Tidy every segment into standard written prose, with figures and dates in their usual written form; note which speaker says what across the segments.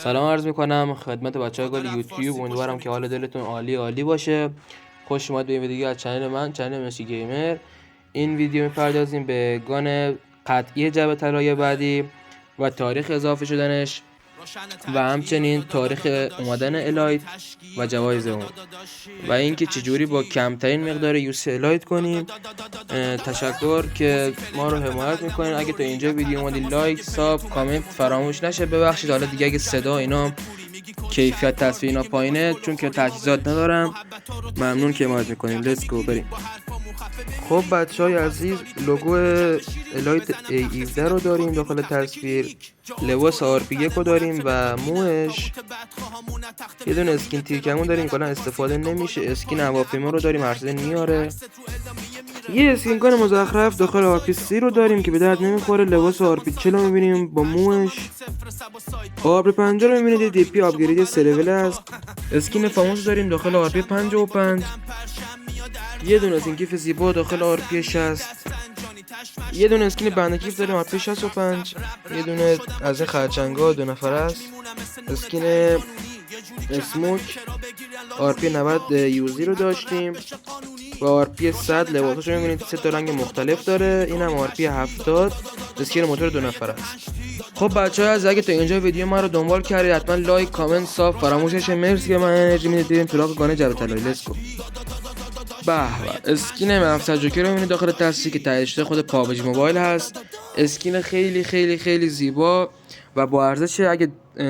Speaker 1: سلام عرض میکنم خدمت بچه‌های گل یوتیوب. امیدوارم که حال دلتون عالی عالی باشه. خوش اومد به این ویدیو از چنل من، چنل مسی گیمر. این ویدیو میپردازیم به گان قطعی جعبه طلای بعدی و تاریخ اضافه شدنش و همچنین تاریخ اومدن الایت و جوایز اون و اینکه چجوری با کمترین مقدار یوسی الایت کنیم. تشکر که ما رو حمایت میکنین. اگه تا اینجا ویدیو اومدی لایک، ساب، کامنت فراموش نشه. ببخشید حالا دیگه اگه صدا اینا کیفیت تصویر اینا پایینه چون که تجهیزات ندارم. ممنون که حمایت میکنین. لیتس گو بریم. خب بچهای عزیز، لوگو الایت A17 رو داریم داخل تصویر، لباس RP1 رو داریم و موش یه دونه اسکین تیرکمون داریم کلا استفاده نمیشه. اسکین هواپیما رو داریم، هر میاره. یه اسکین گان مزخرف داخل RP3 رو داریم که به درد نمیخوره. لباس RP40 رو میبینیم با موش. RP50 رو میبینید DP آپگرید 3 لول است. اسکین فاموس داریم داخل RP55. یه دونه اسکین کیف زیبا داخل RP60. یه دونه اسکین بندکیف داریم RP65. یه دونه از این خرچنگا 2 نفر است. اسکین اسموک RP90 یوزی رو داشتیم و RP100 لباساش رو میبینید 3 تا رنگ مختلف داره. این هم RP70 اسکین موتور 2 نفر است. خب بچه‌ها از اگه تا اینجا ویدیو ما رو دنبال کردید حتما لایک، کامنت، ساب فراموش نشه. مرسی که من انرژی میدید سراغ گانه جعبه طلایی. لیتس گو. به اسکین مفصل جوکر رو میبینید داخل تصویر که تهیه خود پابجی موبایل هست. اسکین خیلی خیلی خیلی زیبا و با ارزش. اگه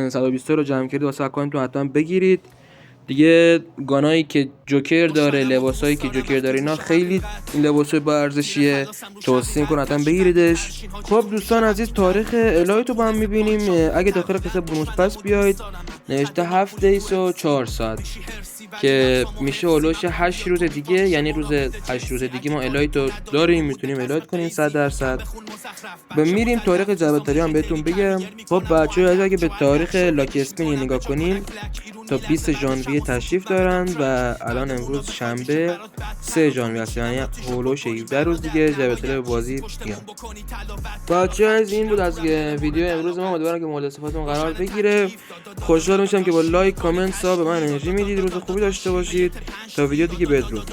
Speaker 1: 120 رو جمع کردید واسه اکانتتون حتما بگیرید. دیگه گانایی که جوکر داره، لباسایی که جوکر داره، اینا خیلی این لباسای با ارزشیه. توصیه میکنم حتما بگیریدش. خب دوستان عزیز، تاریخ الایت رو با هم میبینیم. اگه داخل قصه بونوس پس بیاید نوشته 7 دیس و 4 ساعت که میشه اولوش 8 روز دیگه، یعنی روز 8 روز دیگه ما الایت رو داریم، میتونیم الایت کنیم 100%. میریم تاریخ جعبه طلایی هم بهتون بگم. خب بچه‌ها اگه به تاریخ لاکی اسپین نگاه کنیم تا 20 ژانویه تشریف دارن و الان امروز شنبه 3 ژانویه است، یعنی هولوش 17 روز دیگه جعبه طلای بازی میاد. بچه‌ها از این بود از ویدیو امروز ما. امیدوارم که مورد استفادهتون قرار بگیره. خوشحال میشم که با لایک، کامنت، ساب به من انرژی میدید. روز خوبی داشته باشید. تا ویدیو دیگه بدرود.